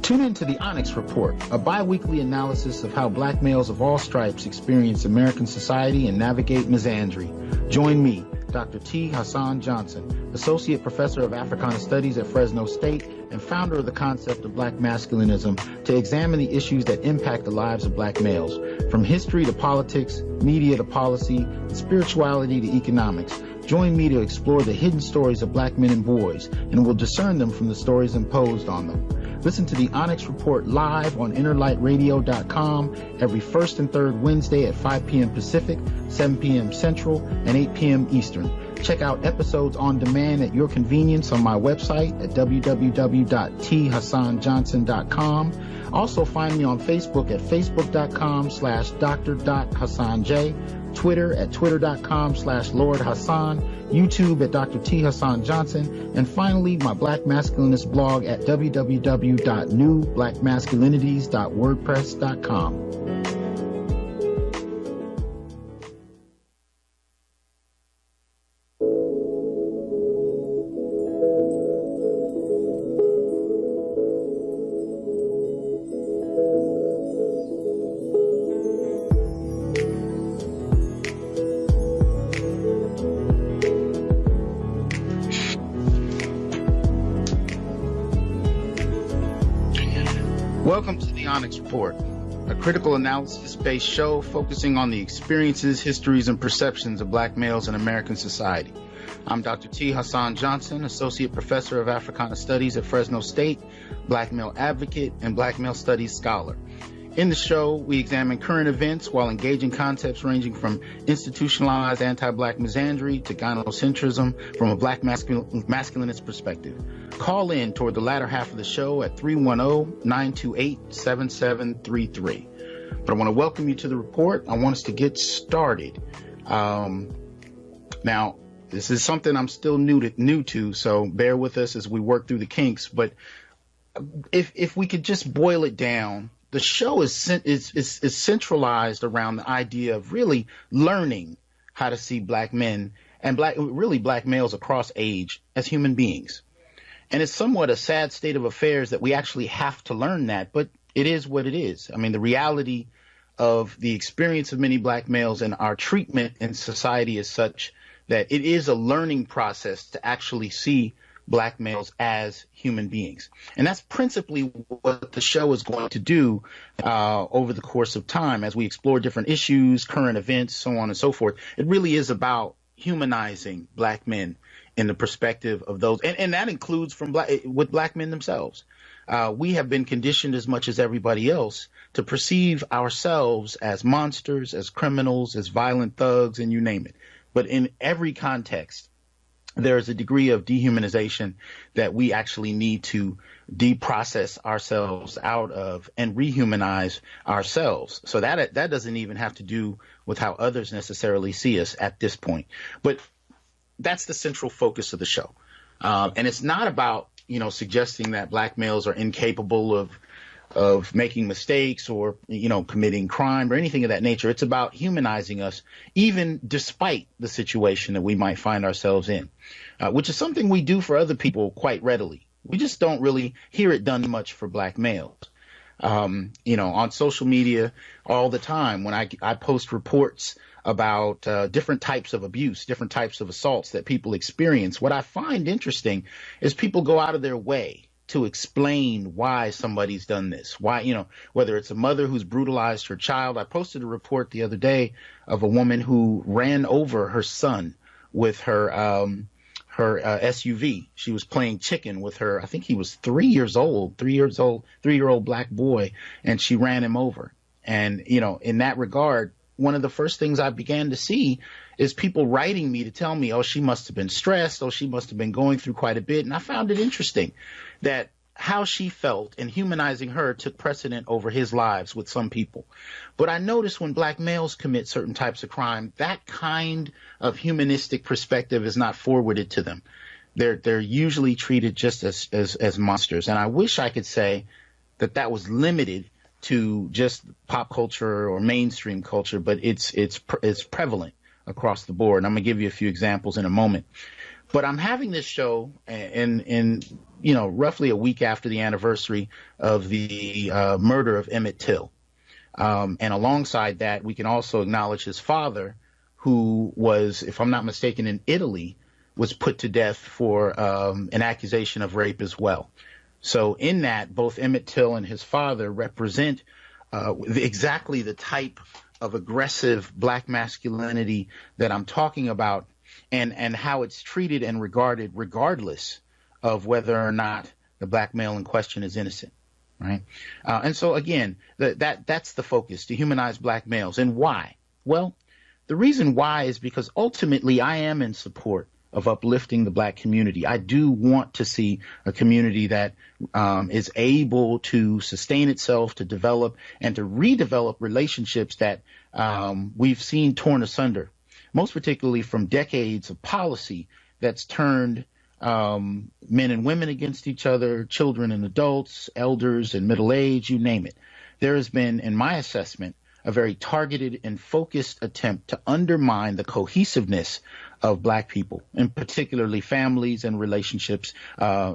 Tune in to the Onyx Report, a bi-weekly analysis of how black males of all stripes experience American society and navigate misandry. Join me, Dr. T. Hasan Johnson, Associate Professor of Africana Studies at Fresno State and founder of the concept of black masculinism, to examine the issues that impact the lives of black males, from history to politics, media to policy, and spirituality to economics. Join me to explore the hidden stories of black men and boys, and we'll discern them from the stories imposed on them. Listen to the Onyx Report live on InnerlightRadio.com every first and third Wednesday at 5 p.m. Pacific, 7 p.m. Central, and 8 p.m. Eastern. Check out episodes on demand at your convenience on my website at www.thasanjohnson.com. Also find me on Facebook at facebook.com/dr.hassanj, Twitter at twitter.com/Lord Hasan, YouTube at Dr. T. Hasan Johnson, and finally my Black Masculinist blog at www.newblackmasculinities.wordpress.com. Welcome to the Onyx Report, a critical analysis-based show focusing on the experiences, histories, and perceptions of black males in American society. I'm Dr. T. Hasan Johnson, Associate Professor of Africana Studies at Fresno State, black male advocate, and black male studies scholar. In the show, we examine current events while engaging concepts ranging from institutionalized anti-black misandry to gynocentrism from a black masculinist perspective. Call in toward the latter half of the show at 310-928-7733. But I want to welcome you to the report. I want us to get started. Now, this is something I'm still new to, so bear with us as we work through the kinks. But if we could just boil it down, the show is centralized around the idea of really learning how to see black men and black males across age as human beings. And it's somewhat a sad state of affairs that we actually have to learn that, but it is what it is. I mean, the reality of the experience of many black males and our treatment in society is such that it is a learning process to actually see black males as human beings. And that's principally what the show is going to do over the course of time as we explore different issues, current events, so on and so forth. It really is about humanizing black men in the perspective of those, and that includes with black men themselves. We have been conditioned as much as everybody else to perceive ourselves as monsters, as criminals, as violent thugs, and you name it. But in every context, there is a degree of dehumanization that we actually need to deprocess ourselves out of and rehumanize ourselves. So that doesn't even have to do with how others necessarily see us at this point. But that's the central focus of the show. And it's not about, suggesting that black males are incapable of making mistakes or, committing crime or anything of that nature. It's about humanizing us, even despite the situation that we might find ourselves in, which is something we do for other people quite readily. We just don't really hear it done much for black males. On social media all the time when I post reports about different types of abuse, different types of assaults that people experience, what I find interesting is people go out of their way to explain why somebody's done this, why, whether it's a mother who's brutalized her child. I posted a report the other day of a woman who ran over her son with her SUV. She was playing chicken with her. I think he was 3-year-old black boy, and she ran him over. And, in that regard, one of the first things I began to see is people writing me to tell me, oh, she must have been stressed. Oh, she must have been going through quite a bit. And I found it interesting that how she felt and humanizing her took precedent over his lives with some people. But I noticed when black males commit certain types of crime, that kind of humanistic perspective is not forwarded to them. They're usually treated just as monsters. And I wish I could say that was limited to just pop culture or mainstream culture, but it's prevalent across the board. And I'm going to give you a few examples in a moment. But I'm having this show, and roughly a week after the anniversary of the murder of Emmett Till. And alongside that, we can also acknowledge his father, who was, if I'm not mistaken, in Italy, was put to death for an accusation of rape as well. So in that, both Emmett Till and his father represent exactly the type of aggressive black masculinity that I'm talking about, and how it's treated and regarded regardless of whether or not the black male in question is innocent. Right. And so, again, that's the focus, to humanize black males. And why? Well, the reason why is because ultimately I am in support of uplifting the black community. I do want to see a community that is able to sustain itself, to develop and to redevelop relationships that we've seen torn asunder, most particularly from decades of policy that's turned men and women against each other, children and adults, elders and middle age, you name it. There has been, in my assessment, a very targeted and focused attempt to undermine the cohesiveness of black people, and particularly families and relationships,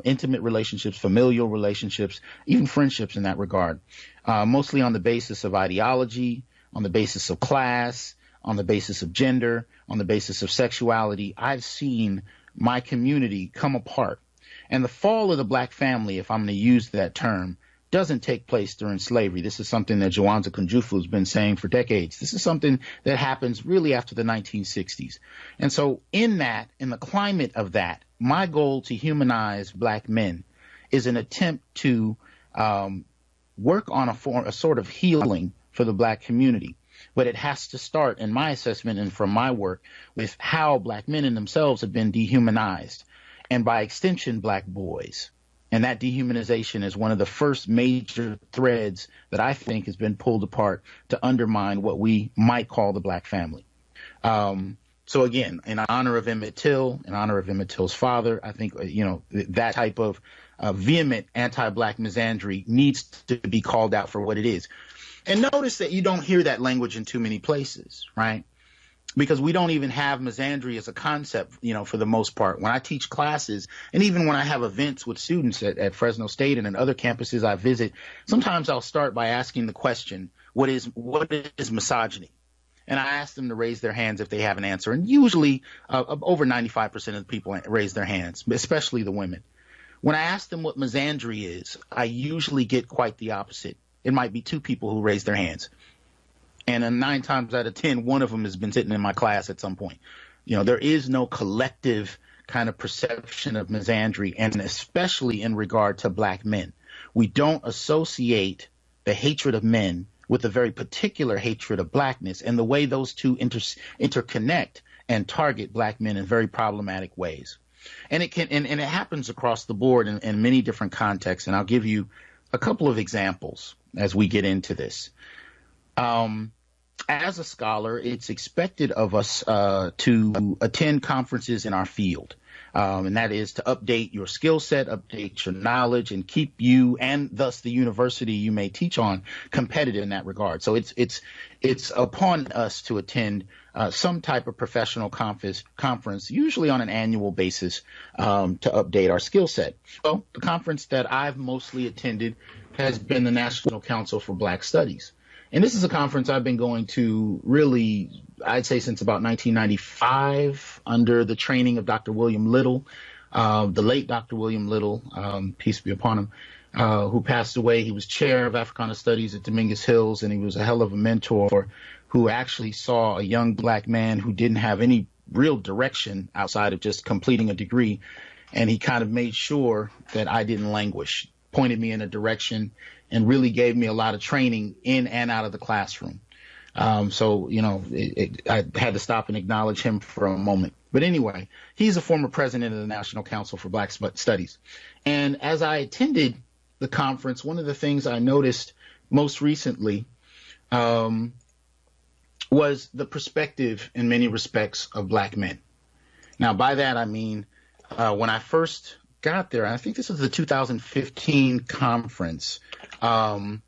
intimate relationships, familial relationships, even friendships in that regard, mostly on the basis of ideology, on the basis of class, on the basis of gender, on the basis of sexuality. I've seen my community come apart. And the fall of the black family, if I'm going to use that term, doesn't take place during slavery. This is something that Jawanza Kunjufu has been saying for decades. This is something that happens really after the 1960s. And so in the climate of that, my goal to humanize black men is an attempt to work on a sort of healing for the black community. But it has to start, in my assessment and from my work, with how black men in themselves have been dehumanized, and by extension, black boys. And that dehumanization is one of the first major threads that I think has been pulled apart to undermine what we might call the black family. So again, in honor of Emmett Till, in honor of Emmett Till's father, I think, that type of vehement anti-black misandry needs to be called out for what it is. And notice that you don't hear that language in too many places, right? Because we don't even have misandry as a concept, for the most part. When I teach classes, and even when I have events with students at Fresno State and in other campuses I visit, sometimes I'll start by asking the question, what is misogyny? And I ask them to raise their hands if they have an answer. And usually over 95% of the people raise their hands, especially the women. When I ask them what misandry is, I usually get quite the opposite. It might be two people who raise their hands. And 9 times out of 10, one of them has been sitting in my class at some point. There is no collective kind of perception of misandry, and especially in regard to black men. We don't associate the hatred of men with a very particular hatred of blackness, and the way those two interconnect and target black men in very problematic ways. And it happens across the board in many different contexts, and I'll give you a couple of examples as we get into this. As a scholar, it's expected of us to attend conferences in our field, and that is to update your skill set, update your knowledge, and keep you and thus the university you may teach on competitive in that regard. So it's upon us to attend some type of professional conference, usually on an annual basis, to update our skill set. Well, the conference that I've mostly attended has been the National Council for Black Studies. And this is a conference I've been going to really, I'd say, since about 1995 under the training of Dr. William Little, the late Dr. William Little, peace be upon him, who passed away. He was chair of Africana Studies at Dominguez Hills, and he was a hell of a mentor who actually saw a young black man who didn't have any real direction outside of just completing a degree. And he kind of made sure that I didn't languish, pointed me in a direction, and really gave me a lot of training in and out of the classroom. So, I had to stop and acknowledge him for a moment. But anyway, he's a former president of the National Council for Black Studies. And as I attended the conference, one of the things I noticed most recently was the perspective, in many respects, of black men. Now, by that, I mean, when I first got there, I think this was the 2015 conference, I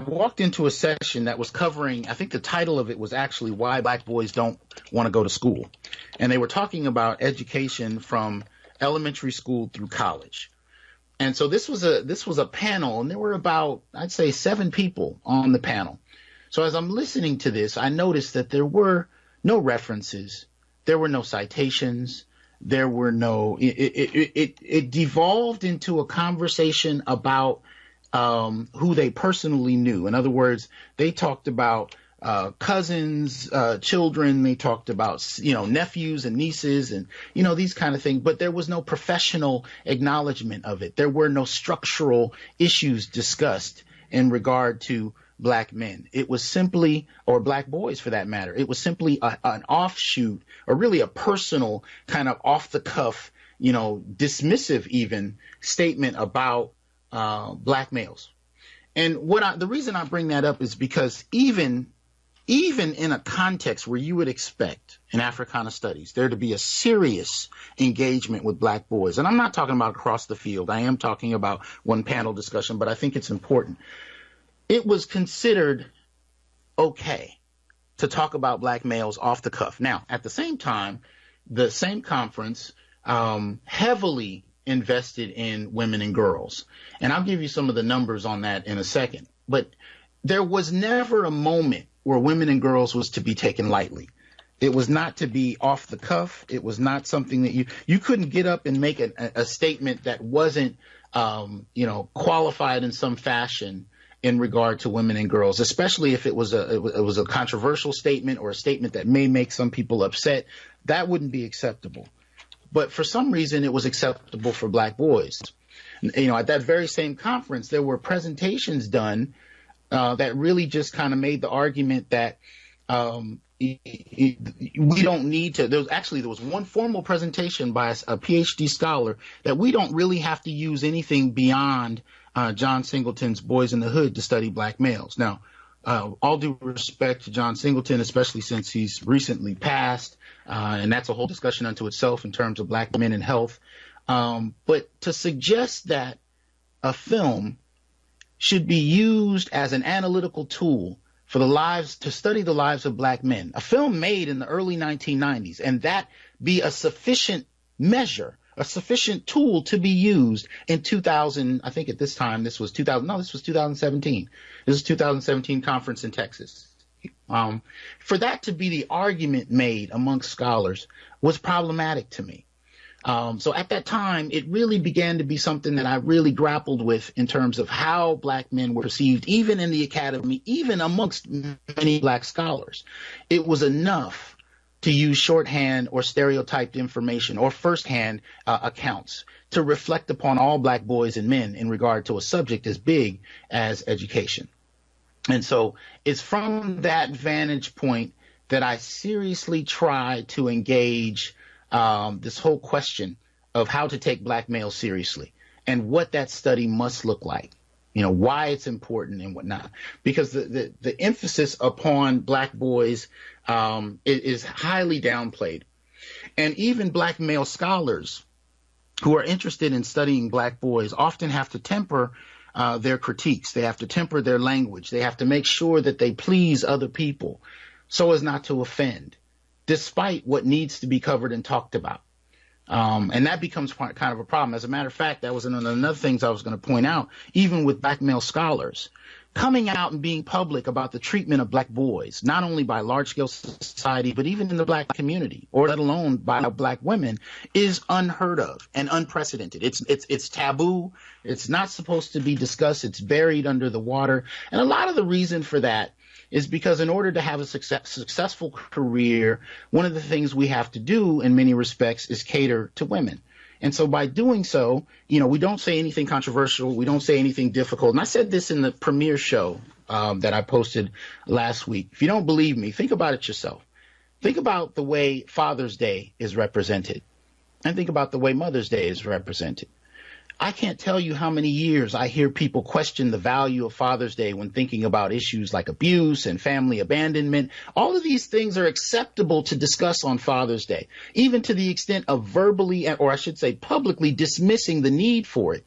walked into a session that was covering, I think the title of it was actually Why Black Boys Don't Want to Go to School. And they were talking about education from elementary school through college. And so this was a panel, and there were about, I'd say, 7 people on the panel. So as I'm listening to this, I noticed that there were no references, there were no citations, there were no. It devolved into a conversation about who they personally knew. In other words, they talked about cousins, children. They talked about, nephews and nieces and, these kind of things. But there was no professional acknowledgement of it. There were no structural issues discussed in regard to black men. It was simply, or black boys for that matter, it was simply an offshoot, or really a personal kind of off the cuff, dismissive even statement about black males. And the reason I bring that up is because even in a context where you would expect in Africana studies there to be a serious engagement with black boys, and I'm not talking about across the field, I am talking about one panel discussion, but I think it's important. It was considered okay to talk about black males off the cuff. Now, at the same time, the same conference heavily invested in women and girls. And I'll give you some of the numbers on that in a second. But there was never a moment where women and girls was to be taken lightly. It was not to be off the cuff. It was not something that you couldn't get up and make a statement that wasn't, qualified in some fashion in regard to women and girls, especially if it was a controversial statement or a statement that may make some people upset. That wouldn't be acceptable. But for some reason, it was acceptable for black boys. At that very same conference, there were presentations done that really just kind of made the argument that we don't need to. There was one formal presentation by a PhD scholar that we don't really have to use anything beyond John Singleton's Boys in the Hood to study black males. Now, all due respect to John Singleton, especially since he's recently passed, and that's a whole discussion unto itself in terms of black men and health. But to suggest that a film should be used as an analytical tool to study the lives of black men, a film made in the early 1990s, and that be a sufficient measure, a sufficient tool to be used in 2000. I think at this time, this was 2017. This is 2017 conference in Texas. For that to be the argument made amongst scholars was problematic to me. So at that time, it really began to be something that I really grappled with in terms of how black men were perceived, even in the academy, even amongst many black scholars. It was enough to use shorthand or stereotyped information or firsthand accounts to reflect upon all black boys and men in regard to a subject as big as education. And so it's from that vantage point that I seriously try to engage this whole question of how to take black males seriously and what that study must look like, why it's important and whatnot, because the emphasis upon black boys is highly downplayed. And even black male scholars who are interested in studying black boys often have to temper their critiques. They have to temper their language. They have to make sure that they please other people so as not to offend, despite what needs to be covered and talked about. And that becomes kind of a problem. As a matter of fact, that was another things I was going to point out, even with black male scholars. Coming out and being public about the treatment of black boys, not only by large-scale society, but even in the black community, or let alone by black women, is unheard of and unprecedented. It's taboo. It's not supposed to be discussed. It's buried under the water. And a lot of the reason for that is because in order to have a successful career, one of the things we have to do in many respects is cater to women. And so by doing so, we don't say anything controversial. We don't say anything difficult. And I said this in the premiere show that I posted last week. If you don't believe me, think about it yourself. Think about the way Father's Day is represented, and think about the way Mother's Day is represented. I can't tell you how many years I hear people question the value of Father's Day when thinking about issues like abuse and family abandonment. All of these things are acceptable to discuss on Father's Day, even to the extent of verbally, or I should say publicly, dismissing the need for it.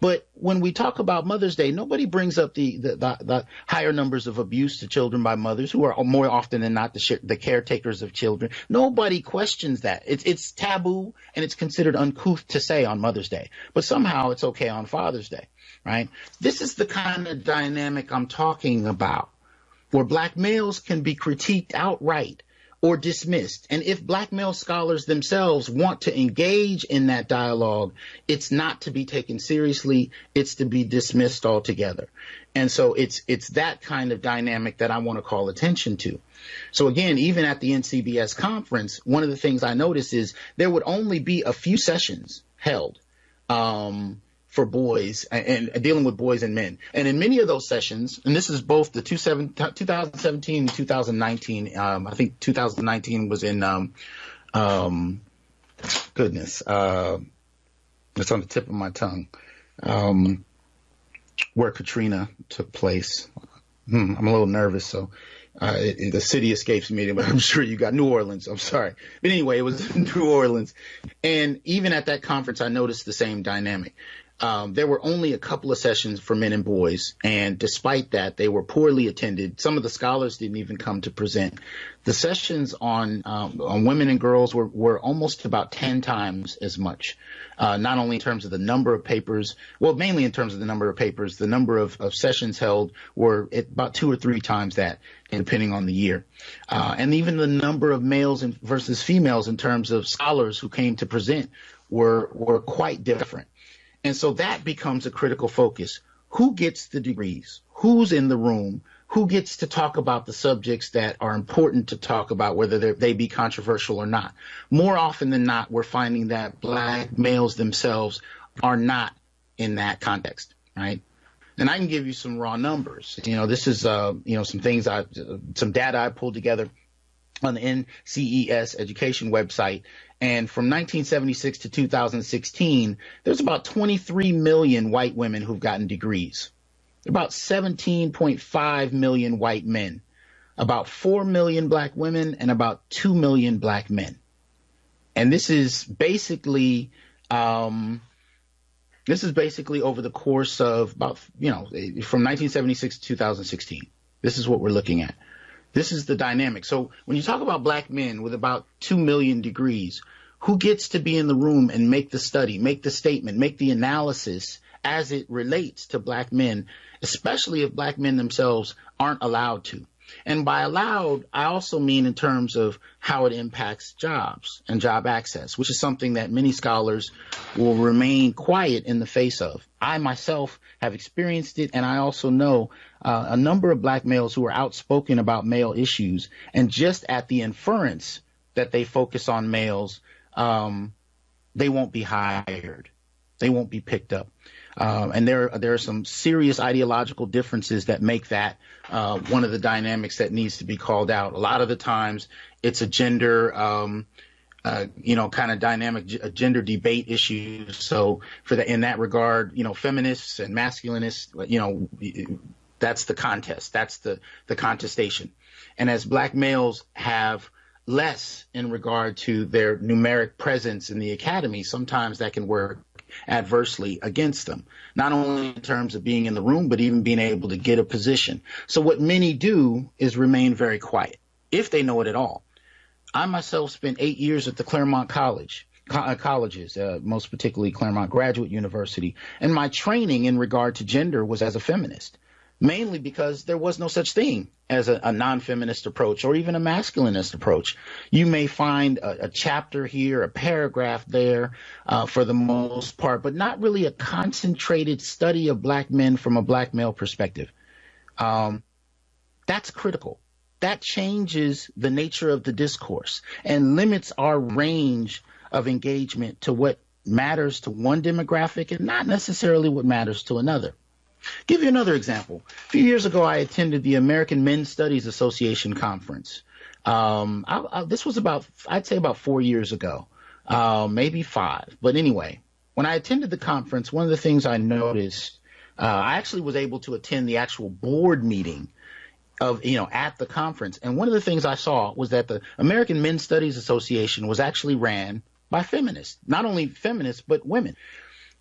But when we talk about Mother's Day, nobody brings up the higher numbers of abuse to children by mothers, who are more often than not the caretakers of children. Nobody questions that. It's taboo, and it's considered uncouth to say on Mother's Day. But somehow it's okay on Father's Day, right? This is the kind of dynamic I'm talking about, where black males can be critiqued outright or dismissed. And if black male scholars themselves want to engage in that dialogue, it's not to be taken seriously. It's to be dismissed altogether. And so it's that kind of dynamic that I want to call attention to. So again, even at the NCBS conference, one of the things I noticed is there would only be a few sessions held for boys and dealing with boys and men. And in many of those sessions, and this is both the 2017 and 2019, I think 2019 was in, it's on the tip of my tongue, where Katrina took place. I'm a little nervous, so the city escapes me, but I'm sure you got New Orleans. I'm sorry. But anyway, it was New Orleans. And even at that conference, I noticed the same dynamic. There were only a couple of sessions for men and boys, and despite that, they were poorly attended. Some of the scholars didn't even come to present. The sessions on women and girls were almost about 10 times as much, not only in terms of the number of papers, well, mainly in terms of the number of papers. The number of sessions held were at about 2 or 3 times that, depending on the year. And even the number of males versus females in terms of scholars who came to present were quite different. And so that becomes a critical focus. Who gets the degrees? Who's in the room? Who gets to talk about the subjects that are important to talk about, whether they be controversial or not? More often than not, we're finding that black males themselves are not in that context, right? And I can give you some raw numbers. This is, some things some data I pulled together on the NCES education website. And from 1976 to 2016, there's about 23 million white women who've gotten degrees. About 17.5 million white men, about 4 million black women, and about 2 million black men. And this is basically over the course of about, from 1976 to 2016. This is what we're looking at. This is the dynamic. So when you talk about black men with about 2 million degrees, who gets to be in the room and make the study, make the statement, make the analysis as it relates to black men, especially if black men themselves aren't allowed to? And by allowed, I also mean in terms of how it impacts jobs and job access, which is something that many scholars will remain quiet in the face of. I myself have experienced it, and I also know a number of black males who are outspoken about male issues, and just at the inference that they focus on males, they won't be hired. They won't be picked up. And there are some serious ideological differences that make that one of the dynamics that needs to be called out. A lot of the times it's a gender, kind of dynamic, a gender debate issue. So in that regard, feminists and masculinists, that's the contest. That's the contestation. And as black males have less in regard to their numeric presence in the academy, sometimes that can work adversely against them, not only in terms of being in the room, but even being able to get a position. So what many do is remain very quiet, if they know it at all. I myself spent 8 years at the Claremont colleges, most particularly Claremont Graduate University, and my training in regard to gender was as a feminist, mainly because there was no such thing as a non-feminist approach or even a masculinist approach. You may find a chapter here, a paragraph there, for the most part, but not really a concentrated study of black men from a black male perspective. That's critical. That changes the nature of the discourse and limits our range of engagement to what matters to one demographic and not necessarily what matters to another. Give you another example. A few years ago, I attended the American Men's Studies Association conference. This was I'd say about 4 years ago, maybe 5. But anyway, when I attended the conference, one of the things I noticed, I actually was able to attend the actual board meeting at the conference. And one of the things I saw was that the American Men's Studies Association was actually ran by feminists, not only feminists, but women,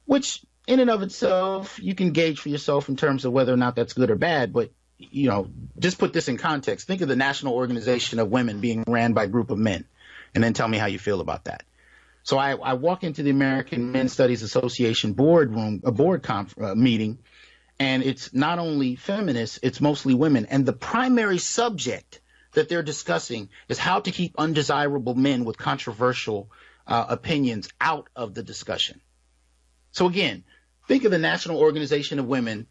which in and of itself, you can gauge for yourself in terms of whether or not that's good or bad. But, just put this in context. Think of the National Organization of Women being ran by a group of men, and then tell me how you feel about that. So I walk into the American Men's Studies Association boardroom, a board meeting, and it's not only feminists, it's mostly women. And the primary subject that they're discussing is how to keep undesirable men with controversial opinions out of the discussion. So again, think of the National Organization of Women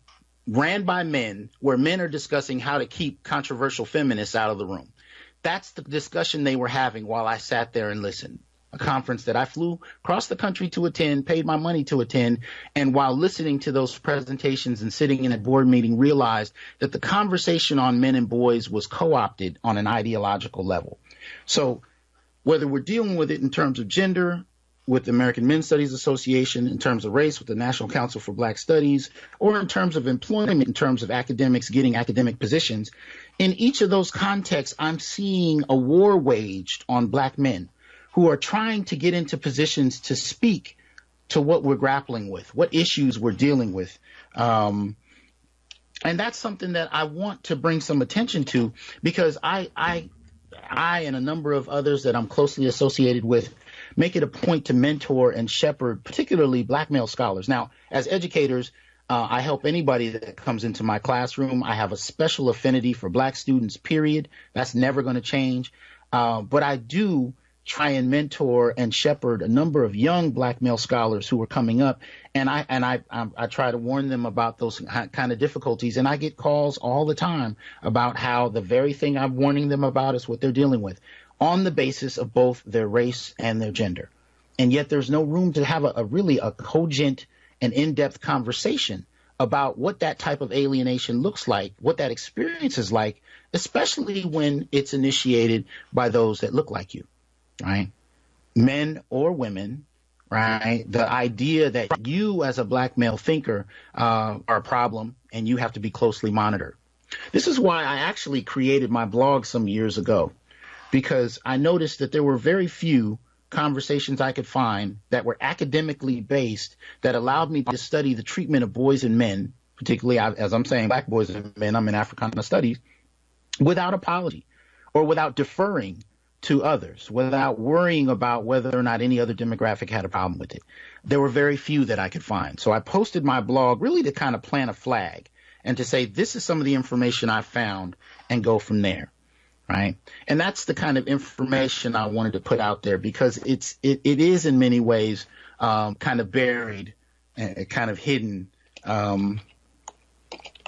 ran by men, where men are discussing how to keep controversial feminists out of the room. That's the discussion they were having while I sat there and listened. A conference that I flew across the country to attend, paid my money to attend, and while listening to those presentations and sitting in a board meeting, realized that the conversation on men and boys was co-opted on an ideological level. So whether we're dealing with it in terms of gender, with the American Men's Studies Association, in terms of race with the National Council for Black Studies, or in terms of employment, in terms of academics getting academic positions, in each of those contexts, I'm seeing a war waged on Black men who are trying to get into positions to speak to what we're grappling with, what issues we're dealing with. And that's something that I want to bring some attention to, because I and a number of others that I'm closely associated with make it a point to mentor and shepherd, particularly Black male scholars. Now, as educators, I help anybody that comes into my classroom. I have a special affinity for Black students, period. That's never going to change. But I do try and mentor and shepherd a number of young Black male scholars who are coming up, and I try to warn them about those kind of difficulties. And I get calls all the time about how the very thing I'm warning them about is what they're dealing with, on the basis of both their race and their gender. And yet there's no room to have a really cogent and in-depth conversation about what that type of alienation looks like, what that experience is like, especially when it's initiated by those that look like you. Right? Men or women, right? The idea that you as a Black male thinker are a problem and you have to be closely monitored. This is why I actually created my blog some years ago, because I noticed that there were very few conversations I could find that were academically based that allowed me to study the treatment of boys and men, particularly, as I'm saying, Black boys and men, I'm in Africana studies, without apology or without deferring to others, without worrying about whether or not any other demographic had a problem with it. There were very few that I could find. So I posted my blog really to kind of plant a flag and to say, this is some of the information I found, and go from there. Right. And that's the kind of information I wanted to put out there, because it is in many ways kind of buried and kind of hidden. And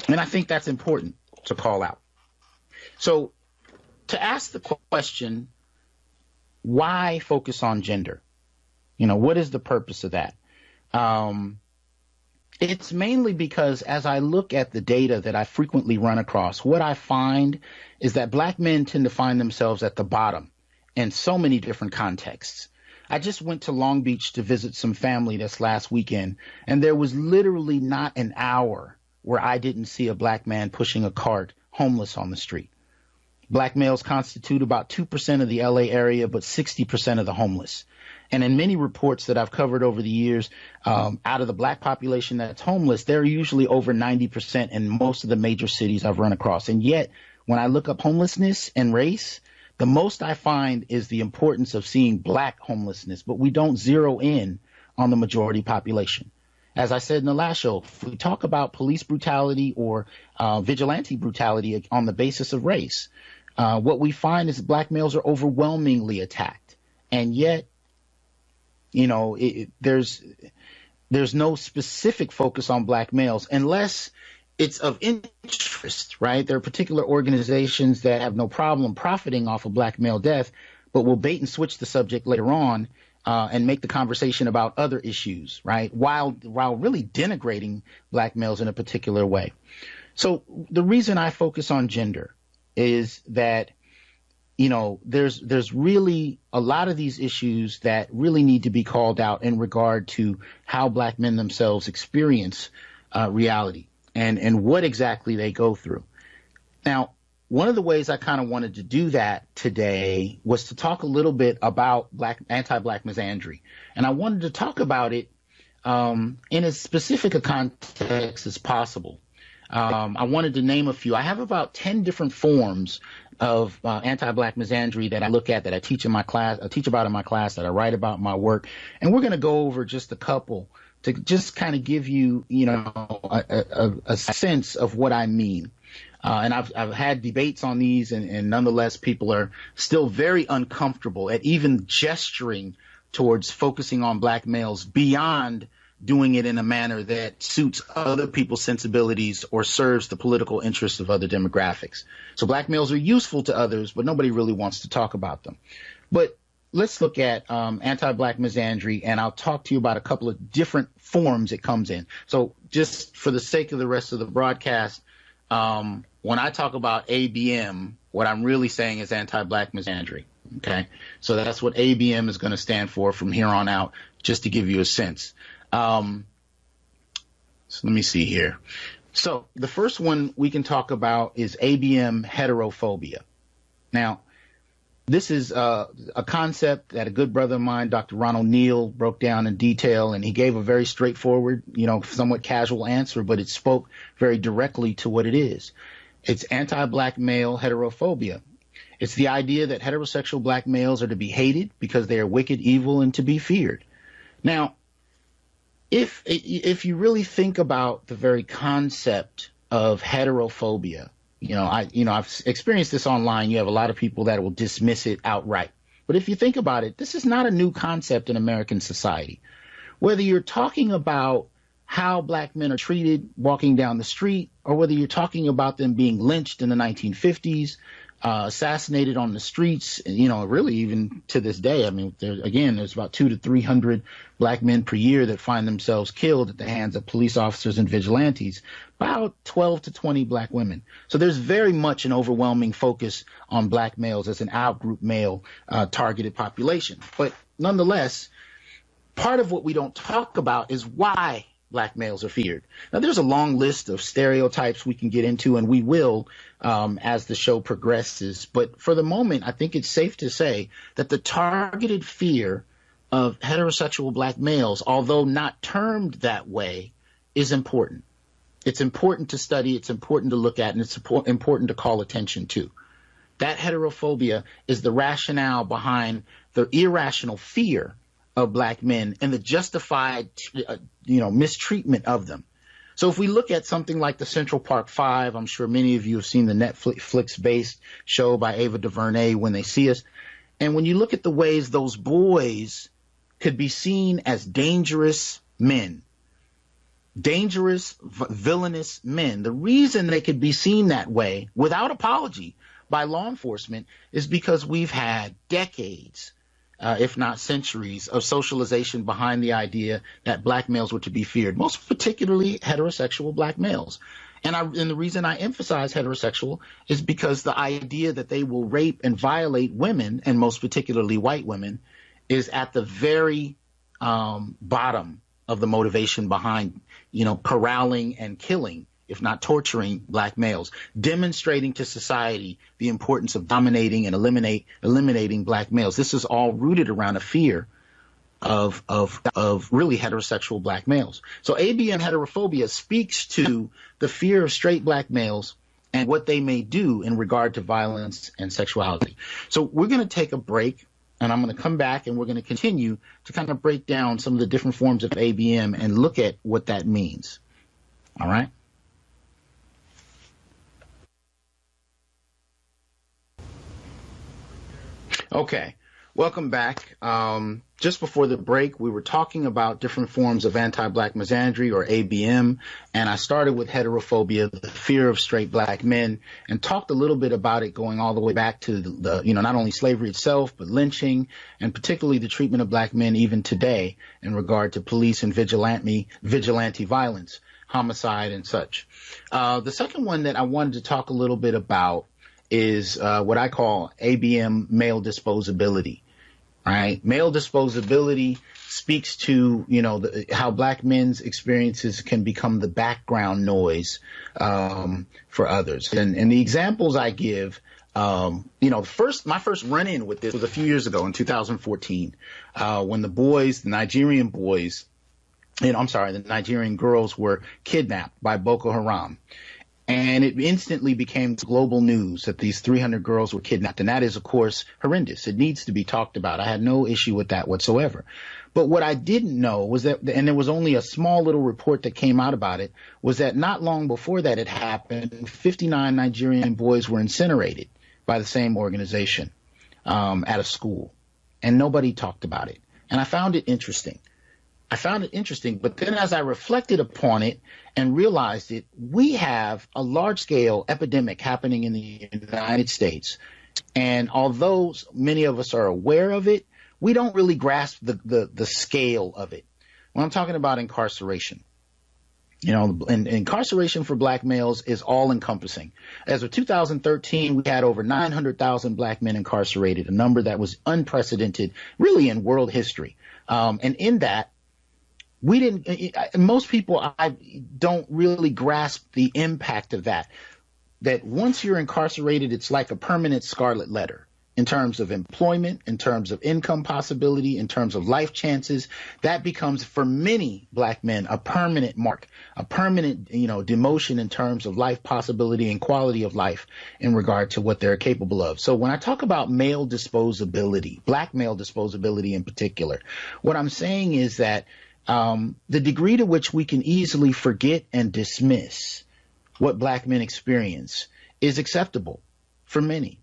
I think that's important to call out. So to ask the question, why focus on gender? What is the purpose of that? It's mainly because as I look at the data that I frequently run across, what I find is that Black men tend to find themselves at the bottom in so many different contexts. I just went to Long Beach to visit some family this last weekend, and there was literally not an hour where I didn't see a Black man pushing a cart, homeless on the street. Black males constitute about 2% of the LA area, but 60% of the homeless. And in many reports that I've covered over the years, out of the Black population that's homeless, they're usually over 90% in most of the major cities I've run across. And yet, when I look up homelessness and race, the most I find is the importance of seeing Black homelessness, but we don't zero in on the majority population. As I said in the last show, if we talk about police brutality or vigilante brutality on the basis of race, what we find is Black males are overwhelmingly attacked. And yet, there's no specific focus on Black males unless it's of interest, right? There are particular organizations that have no problem profiting off of Black male death, but will bait and switch the subject later on and make the conversation about other issues, right? While really denigrating Black males in a particular way. So the reason I focus on gender is that, there's really a lot of these issues that really need to be called out in regard to how Black men themselves experience reality and what exactly they go through. Now, one of the ways I kind of wanted to do that today was to talk a little bit about anti-Black misandry. And I wanted to talk about it in as specific a context as possible. I wanted to name a few. I have about 10 different forms of anti-Black misandry that I look at, that I teach in my class, I teach about in my class, that I write about in my work. And we're going to go over just a couple to just kind of give you, a sense of what I mean. And I've had debates on these, and nonetheless, people are still very uncomfortable at even gesturing towards focusing on Black males beyond doing it in a manner that suits other people's sensibilities or serves the political interests of other demographics. So Black males are useful to others, but nobody really wants to talk about them. But let's look at anti-Black misandry, and I'll talk to you about a couple of different forms it comes in. So just for the sake of the rest of the broadcast, when I talk about ABM, what I'm really saying is anti-Black misandry. Okay, so that's what ABM is going to stand for from here on out, just to give you a sense. So let me see here. So the first one we can talk about is ABM heterophobia. Now, this is a concept that a good brother of mine, Dr. Ronald Neal, broke down in detail, and he gave a very straightforward, somewhat casual answer, but it spoke very directly to what it is. It's anti-Black male heterophobia. It's the idea that heterosexual Black males are to be hated because they are wicked, evil, and to be feared. Now, if you really think about the very concept of heterophobia, I've experienced this online. You have a lot of people that will dismiss it outright. But if you think about it, this is not a new concept in American society. Whether you're talking about how Black men are treated walking down the street, or whether you're talking about them being lynched in the 1950s, assassinated on the streets, really even to this day. I mean, there's about 200 to 300 Black men per year that find themselves killed at the hands of police officers and vigilantes, about 12 to 20 Black women. So there's very much an overwhelming focus on Black males as an outgroup male targeted population. But nonetheless, part of what we don't talk about is why Black males are feared. Now, there's a long list of stereotypes we can get into, and we will as the show progresses. But for the moment, I think it's safe to say that the targeted fear of heterosexual Black males, although not termed that way, is important. It's important to study, it's important to look at, and it's important to call attention to. That heterophobia is the rationale behind the irrational fear of Black men and the justified, mistreatment of them. So if we look at something like the Central Park Five, I'm sure many of you have seen the Netflix-based show by Ava DuVernay, When They See Us. And when you look at the ways those boys could be seen as dangerous men, dangerous, villainous men, the reason they could be seen that way without apology by law enforcement is because we've had decades, if not centuries, of socialization behind the idea that Black males were to be feared, most particularly heterosexual Black males. And the reason I emphasize heterosexual is because the idea that they will rape and violate women, and most particularly white women, is at the very bottom of the motivation behind, corralling and killing, if not torturing, Black males, demonstrating to society the importance of dominating and eliminating Black males. This is all rooted around a fear of really heterosexual Black males. So ABM heterophobia speaks to the fear of straight Black males and what they may do in regard to violence and sexuality. So we're going to take a break, and I'm going to come back and we're going to continue to kind of break down some of the different forms of ABM and look at what that means. All right. Okay, welcome back. Just before the break, we were talking about different forms of anti-Black misandry, or ABM, and I started with heterophobia, the fear of straight Black men, and talked a little bit about it going all the way back to the not only slavery itself, but lynching, and particularly the treatment of Black men even today in regard to police and vigilante violence, homicide, and such. The second one that I wanted to talk a little bit about is what I call ABM male disposability. Right? Male disposability speaks to, how Black men's experiences can become the background noise for others. And the examples I give, my first run-in with this was a few years ago in 2014, when the Nigerian boys I'm sorry, the Nigerian girls were kidnapped by Boko Haram. And it instantly became global news that these 300 girls were kidnapped. And that is, of course, horrendous. It needs to be talked about. I had no issue with that whatsoever. But what I didn't know was that, and there was only a small little report that came out about it, was that not long before that had happened, 59 Nigerian boys were incinerated by the same organization at a school. And nobody talked about it. And I found it interesting. But then as I reflected upon it and realized it, we have a large-scale epidemic happening in the United States. And although many of us are aware of it, we don't really grasp the scale of it. When I'm talking about incarceration, and incarceration for black males is all-encompassing. As of 2013, we had over 900,000 black men incarcerated, a number that was unprecedented, really, in world history. And in that, most people, I don't really grasp the impact of that once you're incarcerated, it's like a permanent scarlet letter in terms of employment, in terms of income possibility, in terms of life chances. That becomes, for many black men, a permanent mark, a permanent, demotion in terms of life possibility and quality of life in regard to what they're capable of. So when I talk about male disposability, black male disposability in particular, what I'm saying is that the degree to which we can easily forget and dismiss what black men experience is acceptable for many.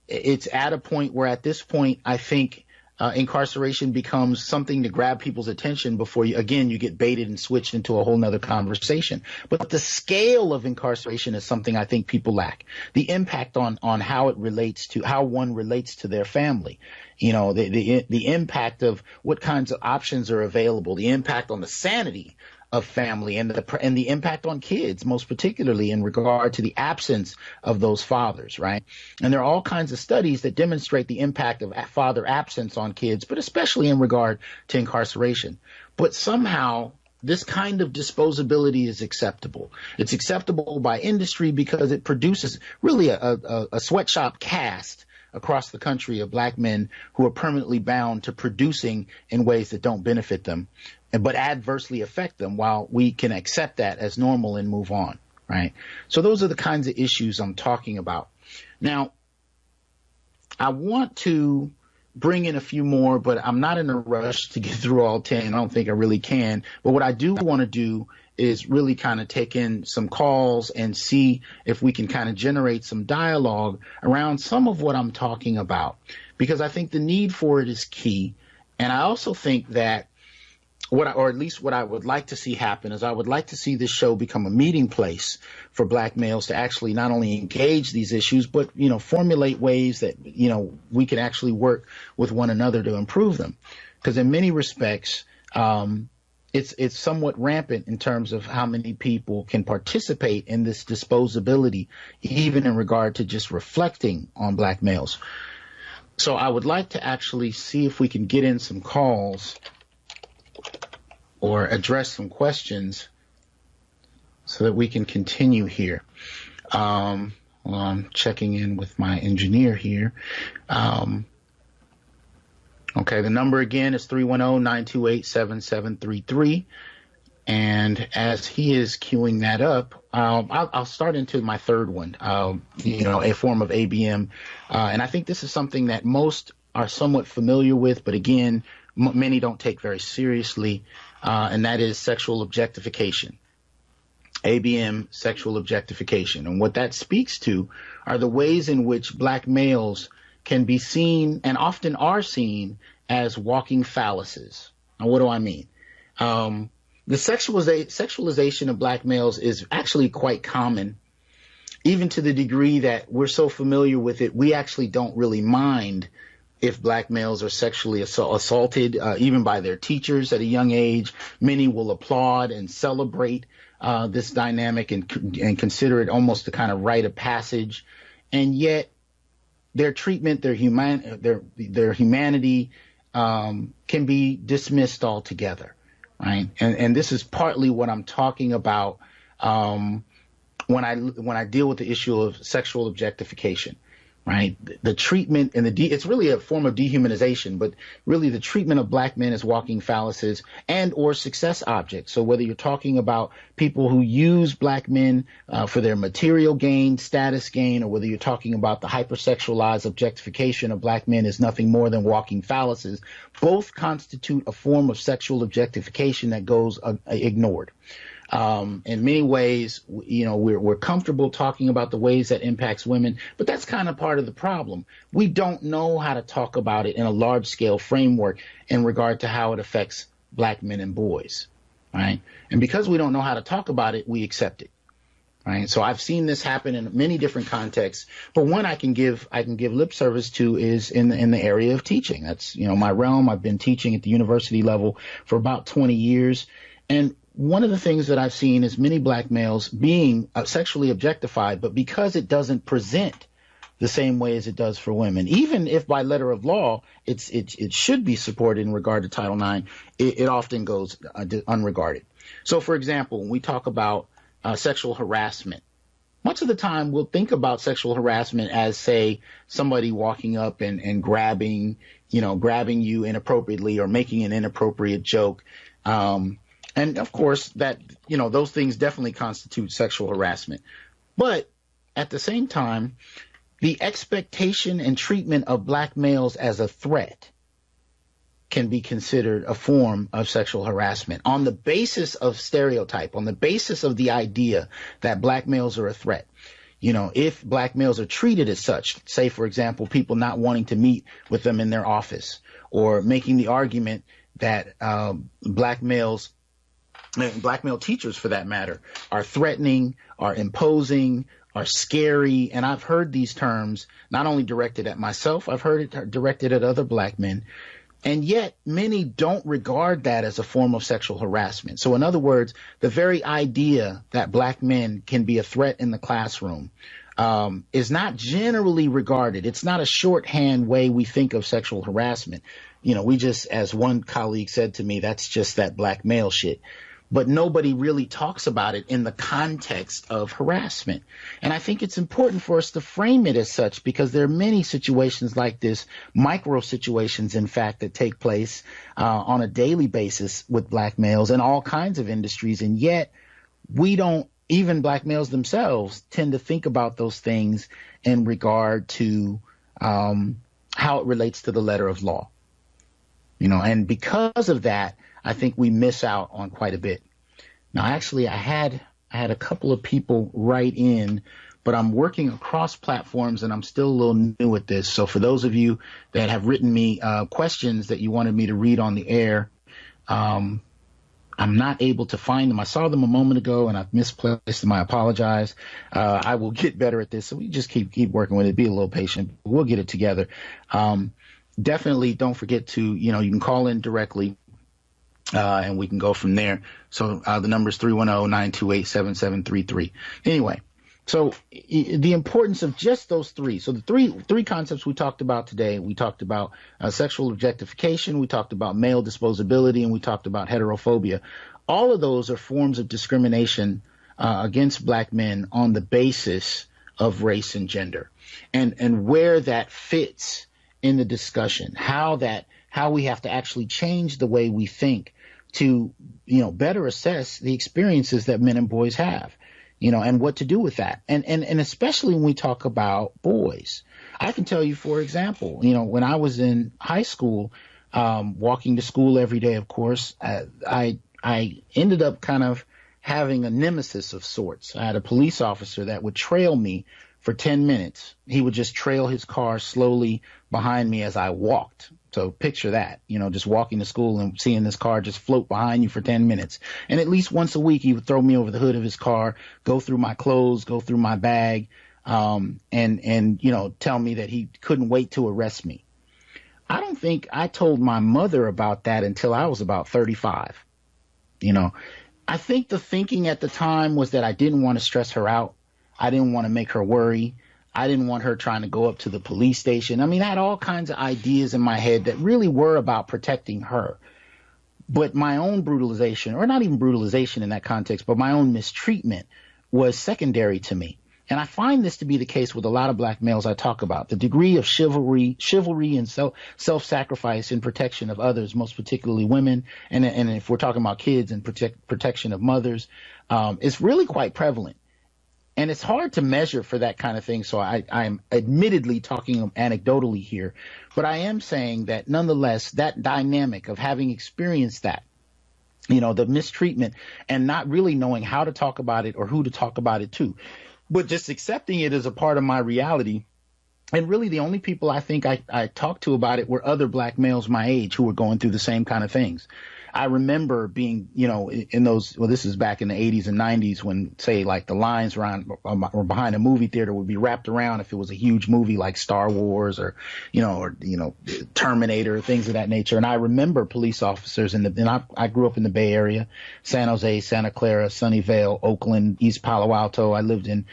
It's at a point where at this point, I think incarceration becomes something to grab people's attention before you get baited and switched into a whole nother conversation. But the scale of incarceration is something I think people lack. The impact on how it relates to how one relates to their family. The impact of what kinds of options are available, the impact on the sanity of family and the impact on kids, most particularly in regard to the absence of those fathers, right? And there are all kinds of studies that demonstrate the impact of father absence on kids, but especially in regard to incarceration. But somehow this kind of disposability is acceptable. It's acceptable by industry because it produces really a sweatshop caste across the country of black men who are permanently bound to producing in ways that don't benefit them, but adversely affect them, while we can accept that as normal and move on, right? So those are the kinds of issues I'm talking about. Now, I want to bring in a few more, but I'm not in a rush to get through all 10. I don't think I really can. But what I do want to do is really kind of take in some calls and see if we can kind of generate some dialogue around some of what I'm talking about, because I think the need for it is key. And I also think that or at least what I would like to see happen is I would like to see this show become a meeting place for black males to actually not only engage these issues, but, formulate ways that, we can actually work with one another to improve them. Because in many respects, it's somewhat rampant in terms of how many people can participate in this disposability, even in regard to just reflecting on black males. So I would like to actually see if we can get in some calls or address some questions so that we can continue here. Well, I'm checking in with my engineer here. Okay, the number again is 310-928-7733. And as he is queuing that up, I'll start into my third one, a form of ABM. And I think this is something that most are somewhat familiar with, but again, many don't take very seriously, and that is sexual objectification. ABM, sexual objectification. And what that speaks to are the ways in which black males can be seen, and often are seen, as walking phalluses. Now, what do I mean? The sexualization of black males is actually quite common, even to the degree that we're so familiar with it, we actually don't really mind if black males are sexually assaulted, even by their teachers at a young age. Many will applaud and celebrate this dynamic and consider it almost a kind of rite of passage. And yet their treatment, their humanity can be dismissed altogether, right? And this is partly what I'm talking about when I deal with the issue of sexual objectification. right? The treatment and it's really a form of dehumanization, but really the treatment of black men as walking phalluses and or success objects. So whether you're talking about people who use black men for their material gain, status gain, or whether you're talking about the hypersexualized objectification of black men as nothing more than walking phalluses, both constitute a form of sexual objectification that goes ignored. In many ways, we're comfortable talking about the ways that impacts women, but that's kind of part of the problem. We don't know how to talk about it in a large scale framework in regard to how it affects black men and boys, right? And because we don't know how to talk about it, we accept it, right? So I've seen this happen in many different contexts, but one I can give lip service to is in the area of teaching. That's, my realm. I've been teaching at the university level for about 20 years. And one of the things that I've seen is many black males being sexually objectified, but because it doesn't present the same way as it does for women, even if by letter of law it should be supported in regard to Title IX, it often goes unregarded. So, for example, when we talk about sexual harassment, much of the time we'll think about sexual harassment as, say, somebody walking up and grabbing you inappropriately or making an inappropriate joke. And of course that, those things definitely constitute sexual harassment. But at the same time, the expectation and treatment of black males as a threat can be considered a form of sexual harassment on the basis of stereotype, on the basis of the idea that black males are a threat. If black males are treated as such, say, for example, people not wanting to meet with them in their office, or making the argument that black male teachers, for that matter, are threatening, are imposing, are scary. And I've heard these terms not only directed at myself, I've heard it directed at other black men. And yet many don't regard that as a form of sexual harassment. So in other words, the very idea that black men can be a threat in the classroom is not generally regarded. It's not a shorthand way we think of sexual harassment. We just, as one colleague said to me, that's just that black male shit. But nobody really talks about it in the context of harassment. And I think it's important for us to frame it as such, because there are many situations like this, micro situations, in fact, that take place on a daily basis with black males in all kinds of industries. And yet we don't, even black males themselves tend to think about those things in regard to how it relates to the letter of law. And because of that, I think we miss out on quite a bit. Now, actually, I had a couple of people write in, but I'm working across platforms and I'm still a little new at this. So for those of you that have written me questions that you wanted me to read on the air, I'm not able to find them. I saw them a moment ago and I've misplaced them. I apologize. I will get better at this. So we just keep working with it. Be a little patient. We'll get it together. Definitely don't forget to, you can call in directly. And we can go from there. So the number is 310-928-7733. Anyway, so the importance of just those three. So the three concepts we talked about today, we talked about sexual objectification, we talked about male disposability, and we talked about heterophobia. All of those are forms of discrimination against black men on the basis of race and gender, and where that fits in the discussion, how we have to actually change the way we think to, better assess the experiences that men and boys have, and what to do with that. And especially when we talk about boys. I can tell you, for example, when I was in high school, walking to school every day, of course, I ended up kind of having a nemesis of sorts. I had a police officer that would trail me for 10 minutes. He would just trail his car slowly behind me as I walked. So picture that, just walking to school and seeing this car just float behind you for 10 minutes. And at least once a week, he would throw me over the hood of his car, go through my clothes, go through my bag, and tell me that he couldn't wait to arrest me. I don't think I told my mother about that until I was about 35. I think the thinking at the time was that I didn't want to stress her out. I didn't want to make her worry. I didn't want her trying to go up to the police station. I had all kinds of ideas in my head that really were about protecting her. But my own brutalization, or not even brutalization in that context, but my own mistreatment was secondary to me. And I find this to be the case with a lot of black males I talk about. The degree of chivalry and self-sacrifice in protection of others, most particularly women, and if we're talking about kids and protection of mothers, is really quite prevalent. And it's hard to measure for that kind of thing. So I'm admittedly talking anecdotally here, but I am saying that nonetheless, that dynamic of having experienced that, the mistreatment and not really knowing how to talk about it or who to talk about it to, but just accepting it as a part of my reality. And really the only people I think I talked to about it were other black males my age who were going through the same kind of things. I remember being, in those, well, this is back in the 80s and 90s when, say, like the lines around or behind a movie theater would be wrapped around if it was a huge movie like Star Wars or Terminator, things of that nature. And I remember police officers I grew up in the Bay Area, San Jose, Santa Clara, Sunnyvale, Oakland, East Palo Alto. I lived in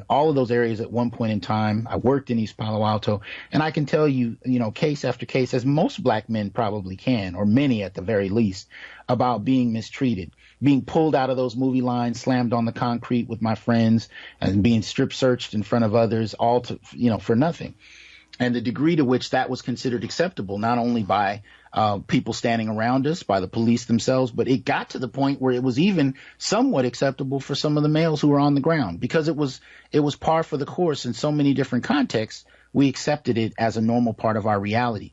all of those areas at one point in time. I worked in East Palo Alto, and I can tell you, case after case, as most black men probably can, or many at the very least, about being mistreated, being pulled out of those movie lines, slammed on the concrete with my friends, and being strip searched in front of others, all to, for nothing. And the degree to which that was considered acceptable, not only by people standing around us, by the police themselves, but it got to the point where it was even somewhat acceptable for some of the males who were on the ground, because it was par for the course in so many different contexts. We accepted it as a normal part of our reality.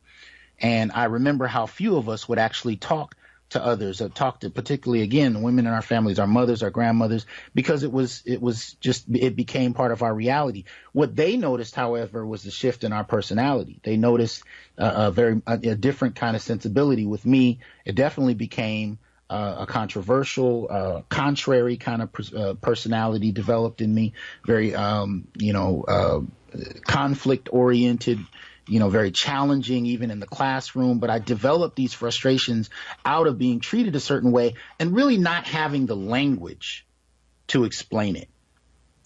And I remember how few of us would actually talk to others, or talk to particularly, again, the women in our families, our mothers, our grandmothers, because it became part of our reality. What they noticed, however, was the shift in our personality. They noticed a different kind of sensibility with me. It definitely became a controversial, contrary kind of personality developed in me, very, conflict oriented, very challenging even in the classroom. But I developed these frustrations out of being treated a certain way and really not having the language to explain it.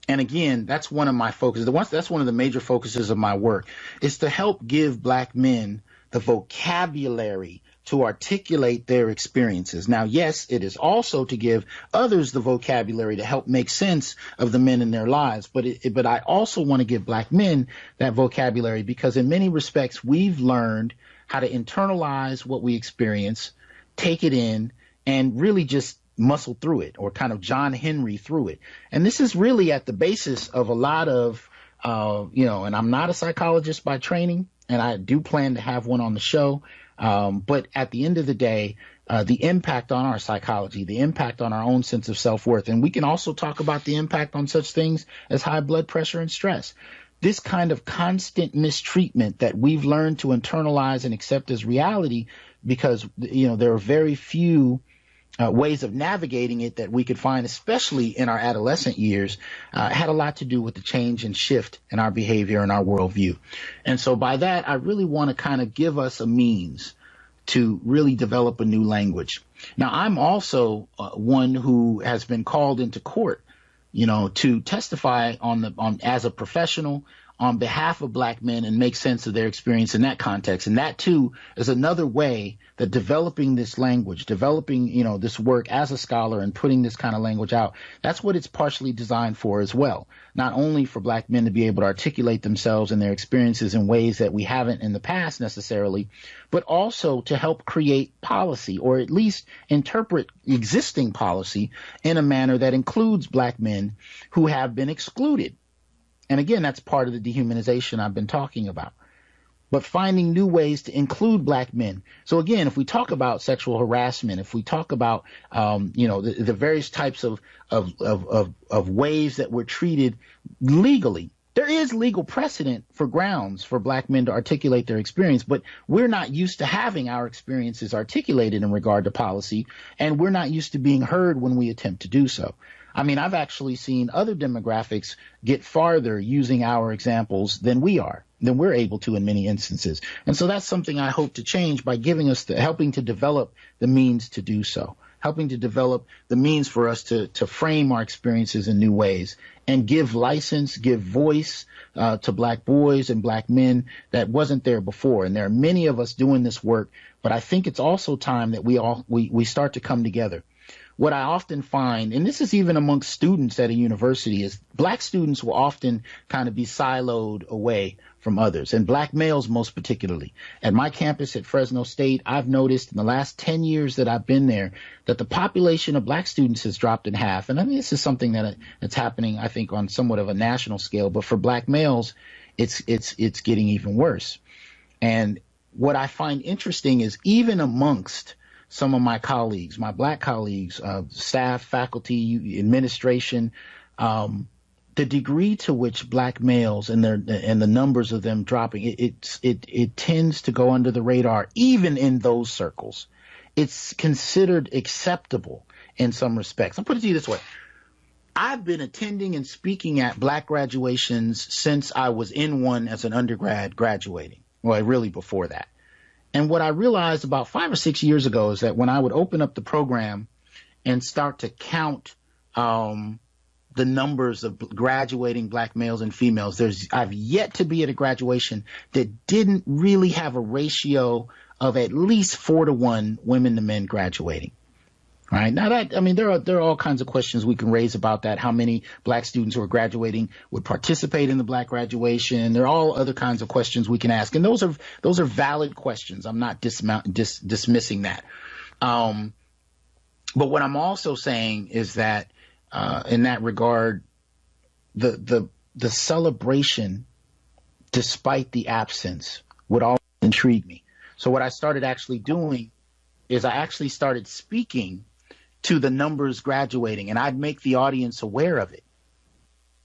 And again, that's one of my focuses. That's one of the major focuses of my work, is to help give black men the vocabulary to articulate their experiences. Now, yes, it is also to give others the vocabulary to help make sense of the men in their lives. But I also want to give black men that vocabulary because in many respects, we've learned how to internalize what we experience, take it in, and really just muscle through it, or kind of John Henry through it. And this is really at the basis of a lot of, and I'm not a psychologist by training, and I do plan to have one on the show. But at the end of the day, the impact on our psychology, the impact on our own sense of self-worth, and we can also talk about the impact on such things as high blood pressure and stress. This kind of constant mistreatment that we've learned to internalize and accept as reality, because, there are very few ways of navigating it that we could find, especially in our adolescent years, had a lot to do with the change and shift in our behavior and our worldview. And so by that, I really want to kind of give us a means to really develop a new language. Now, I'm also one who has been called into court, to testify as a professional on behalf of black men and make sense of their experience in that context. And that, too, is another way that developing this language, developing, this work as a scholar and putting this kind of language out, that's what it's partially designed for as well. Not only for black men to be able to articulate themselves and their experiences in ways that we haven't in the past necessarily, but also to help create policy, or at least interpret existing policy in a manner that includes black men who have been excluded. And again, that's part of the dehumanization I've been talking about. But finding new ways to include black men. So again, if we talk about sexual harassment, if we talk about, the various types of ways that we're treated legally, there is legal precedent for grounds for black men to articulate their experience, but we're not used to having our experiences articulated in regard to policy, and we're not used to being heard when we attempt to do so. I mean, I've actually seen other demographics get farther using our examples than we're able to in many instances. And so that's something I hope to change by helping to develop the means to do so, helping to develop the means for us to frame our experiences in new ways and give license, give voice to black boys and black men that wasn't there before. And there are many of us doing this work, but I think it's also time that we start to come together. what I often find, and this is even amongst students at a university, is black students will often kind of be siloed away from others, and black males most particularly. At my campus at Fresno State, I've noticed in the last 10 years that I've been there that the population of black students has dropped in half. And I mean, this is something that's happening, I think, on somewhat of a national scale, but for black males, it's getting even worse. And what I find interesting is even amongst some of my colleagues, my black colleagues, staff, faculty, administration, the degree to which black males and the numbers of them dropping, it tends to go under the radar, even in those circles. It's considered acceptable in some respects. I'll put it to you this way. I've been attending and speaking at black graduations since I was in one as an undergrad graduating. Well, really before that. And what I realized about 5 or 6 years ago is that when I would open up the program and start to count the numbers of graduating black males and females, I've yet to be at a graduation that didn't really have a ratio of at least 4 to 1 women to men graduating. Right now, there are all kinds of questions we can raise about that. How many black students who are graduating would participate in the black graduation? There are all other kinds of questions we can ask, and those are valid questions. I'm not dismissing that. But what I'm also saying is that in that regard, the celebration, despite the absence, would always intrigue me. So what I started actually doing is I actually started speaking to the numbers graduating, and I'd make the audience aware of it.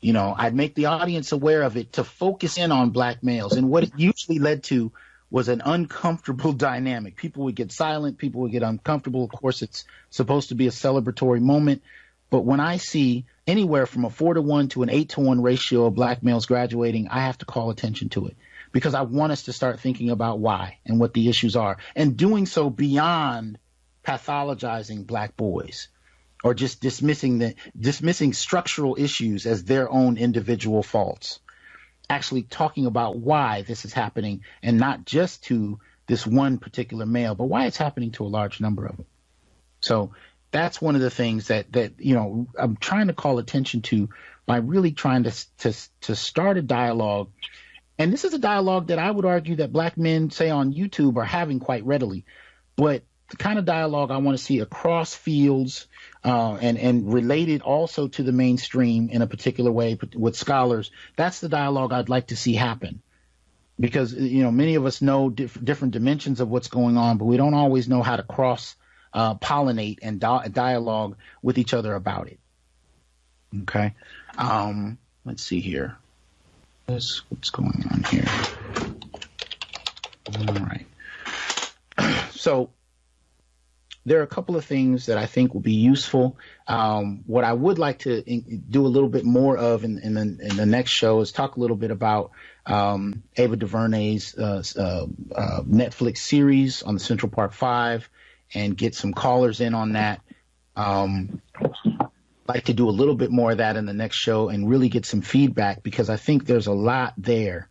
I'd make the audience aware of it to focus in on black males. And what it usually led to was an uncomfortable dynamic. People would get silent. People would get uncomfortable. Of course, it's supposed to be a celebratory moment. But when I see anywhere from a 4 to 1 to an 8 to 1 ratio of black males graduating, I have to call attention to it, because I want us to start thinking about why and what the issues are, and doing so beyond pathologizing black boys or just dismissing structural issues as their own individual faults. Actually talking about why this is happening, and not just to this one particular male, but why it's happening to a large number of them. So that's one of the things that I'm trying to call attention to by really trying to start a dialogue. And this is a dialogue that I would argue that black men, say on YouTube, are having quite readily. But the kind of dialogue I want to see across fields and related also to the mainstream in a particular way with scholars, that's the dialogue I'd like to see happen. Because, many of us know different dimensions of what's going on, but we don't always know how to cross-pollinate and dialogue with each other about it. Okay. Let's see here. What's going on here? All right. So there are a couple of things that I think will be useful. What I would like to do a little bit more of in the next show is talk a little bit about Ava DuVernay's Netflix series on the Central Park Five, and get some callers in on that. Like to do a little bit more of that in the next show and really get some feedback, because I think there's a lot there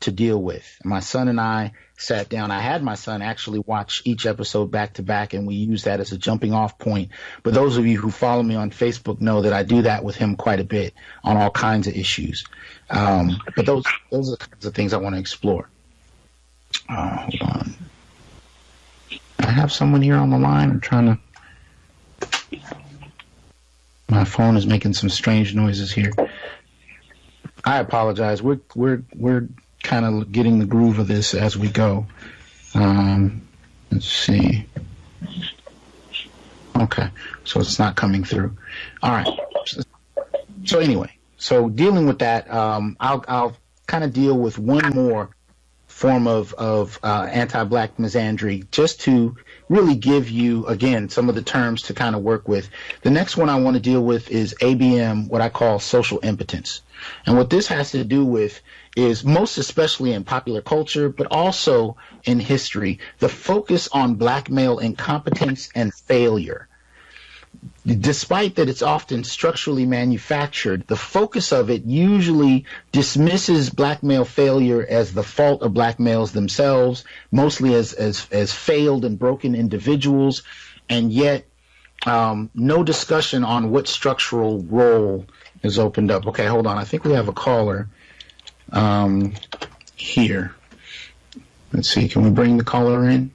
to deal with. My son and I sat down. I had my son actually watch each episode back to back, and we use that as a jumping off point. But those of you who follow me on Facebook know that I do that with him quite a bit on all kinds of issues. But those are the kinds of things I want to explore. Hold on. I have someone here on the line. I'm trying to. My phone is making some strange noises here. I apologize. We're kind of getting the groove of this as we go. Let's see. Okay, so it's not coming through. All right. So anyway, dealing with that, I'll kind of deal with one more form of anti-black misandry, just to really give you, again, some of the terms to kind of work with. The next one I want to deal with is ABM, what I call social impotence. And what this has to do with is, most especially in popular culture, but also in history, the focus on black male incompetence and failure. Despite that it's often structurally manufactured, the focus of it usually dismisses black male failure as the fault of black males themselves, mostly as failed and broken individuals. And yet No discussion on what structural role is opened up. Okay, hold on. I think we have a caller here. Let's see. Can we bring the caller in?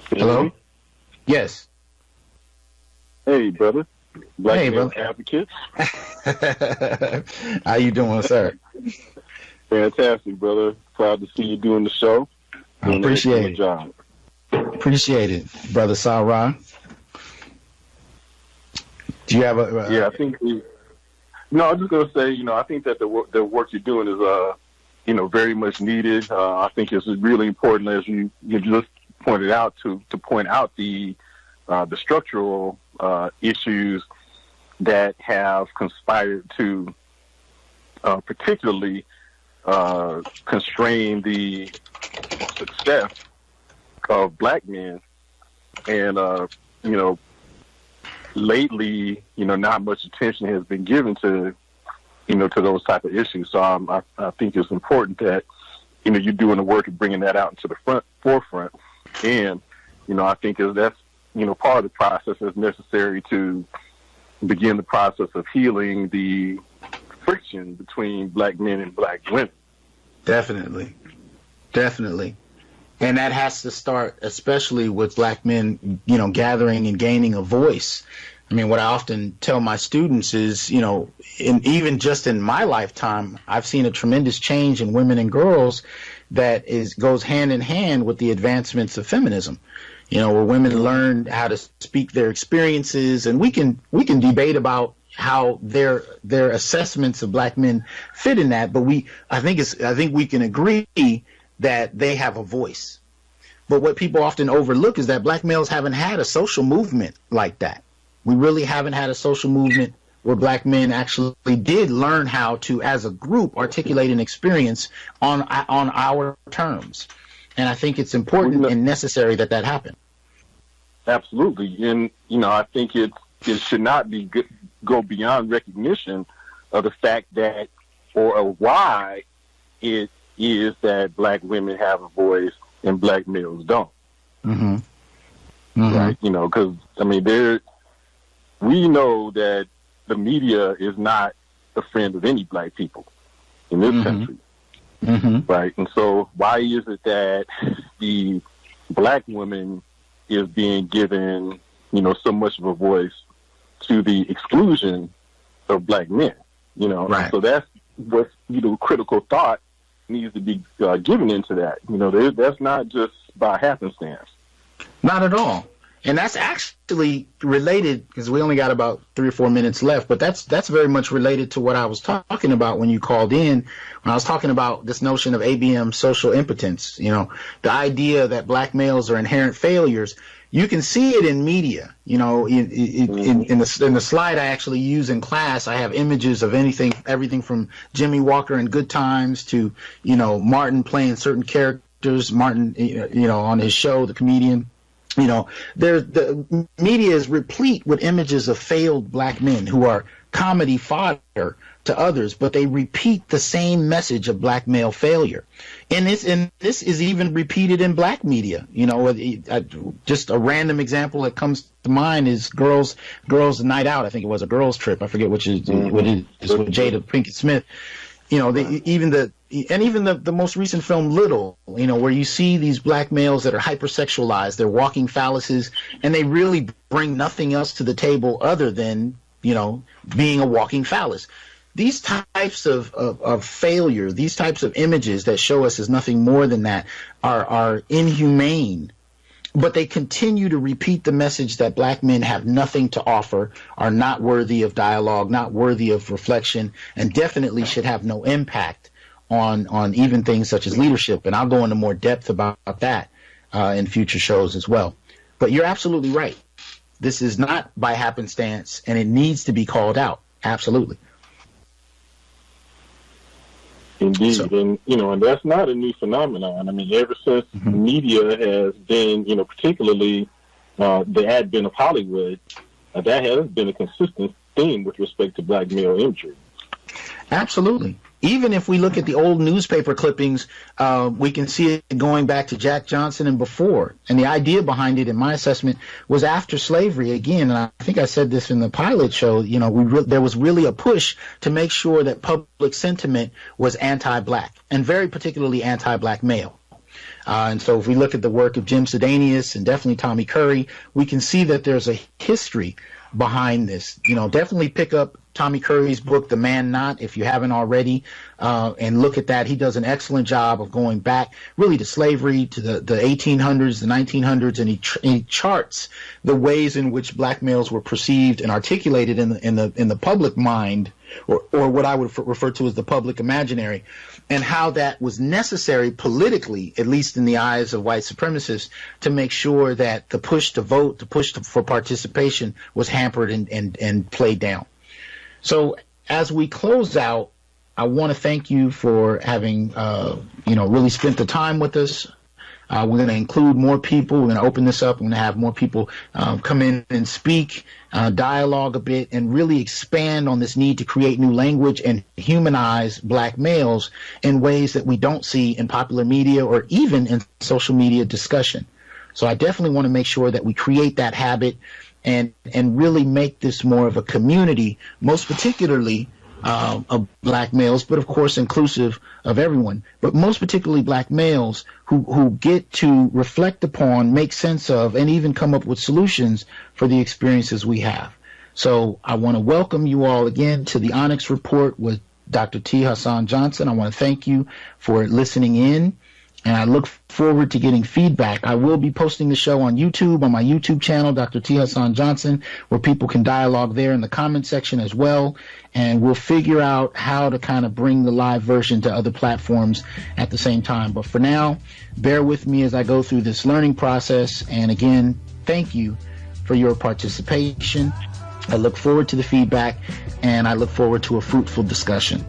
Hello? Yes. Hey, brother. Black Hey, male brother. advocate. How you doing, sir? Fantastic, brother. Proud to see you doing the show. I appreciate it. Job. Appreciate it, brother Sarah. Do you have a? Yeah, I think. No, I was just gonna say, I think that the work you're doing is, very much needed. I think it's really important, as you just pointed out, to point out the structural issues that have conspired to particularly constrain the success of black men. And, lately, not much attention has been given to those type of issues. So I think it's important that, you're doing the work of bringing that out into the forefront. And, I think that's, part of the process that's necessary to begin the process of healing the friction between black men and black women. Definitely. And that has to start, especially with black men, gathering and gaining a voice. I mean, what I often tell my students is, even just in my lifetime, I've seen a tremendous change in women and girls that goes hand in hand with the advancements of feminism. Where women learn how to speak their experiences, and we can debate about how their assessments of black men fit in that, but I think we can agree that they have a voice. But what people often overlook is that black males haven't had a social movement like that. We really haven't had a social movement where black men actually did learn how to, as a group, articulate an experience on our terms. And I think it's important and necessary that happen. Absolutely. And, I think it should not go beyond recognition of the fact that, or why it is that black women have a voice and black males don't. Mm-hmm. Mm-hmm. Right? Because, we know that the media is not a friend of any black people in this country. Mm-hmm. Right? And so why is it that the black woman is being given, so much of a voice to the exclusion of black men? Right. So that's what, critical thought needs to be given into that. That's not just by happenstance. Not at all. And that's actually related, because we only got about 3 or 4 minutes left, but that's very much related to what I was talking about when you called in, when I was talking about this notion of ABM social impotence. The idea that black males are inherent failures. You can see it in media. In the slide I actually use in class, I have images of everything from Jimmy Walker and Good Times to, Martin playing certain characters, Martin, on his show, the comedian. The media is replete with images of failed black men who are comedy fodder to others, but they repeat the same message of black male failure. And this is even repeated in black media. Just a random example that comes to mind is Girls Night Out. I think it was a girls trip. I forget what it is with Jada Pinkett Smith. Even the most recent film Little, where you see these black males that are hypersexualized, they're walking phalluses, and they really bring nothing else to the table other than, being a walking phallus. These types of failure, these types of images that show us as nothing more than that are inhumane. But they continue to repeat the message that black men have nothing to offer, are not worthy of dialogue, not worthy of reflection, and definitely should have no impact on even things such as leadership. And I'll go into more depth about that in future shows as well. But you're absolutely right. This is not by happenstance, and it needs to be called out. Absolutely. Indeed. So, and that's not a new phenomenon. I mean, ever since media has been, particularly the advent of Hollywood, that has been a consistent theme with respect to black male imagery. Absolutely. Even if we look at the old newspaper clippings, we can see it going back to Jack Johnson and before. And the idea behind it, in my assessment, was after slavery. Again, and I think I said this in the pilot show, you know, there was really a push to make sure that public sentiment was anti-black, and very particularly anti-black male. And so if we look at the work of Jim Sidanius and definitely Tommy Curry, we can see that there's a history behind this. You know, definitely pick up Tommy Curry's book, The Man Not, if you haven't already, and look at that. He does an excellent job of going back really to slavery, to the 1800s, the 1900s, and he charts the ways in which black males were perceived and articulated in the public mind, or what I would refer to as the public imaginary, and how that was necessary politically, at least in the eyes of white supremacists, to make sure that the push to vote, for participation was hampered and played down. So as we close out, I want to thank you for having, really spent the time with us. We're going to include more people. We're going to open this up. We're going to have more people come in and speak, dialogue a bit, and really expand on this need to create new language and humanize black males in ways that we don't see in popular media or even in social media discussion. So I definitely want to make sure that we create that habit and really make this more of a community, most particularly of black males, but of course inclusive of everyone, but most particularly black males who get to reflect upon, make sense of, and even come up with solutions for the experiences we have. So I want to welcome you all again to the Onyx Report with Dr. T. Hasan Johnson. I want to thank you for listening in, and I look forward to getting feedback. I will be posting the show on YouTube, on my YouTube channel, Dr. T. Hasan Johnson, where people can dialogue there in the comment section as well. And we'll figure out how to kind of bring the live version to other platforms at the same time. But for now, bear with me as I go through this learning process. And again, thank you for your participation. I look forward to the feedback, and I look forward to a fruitful discussion.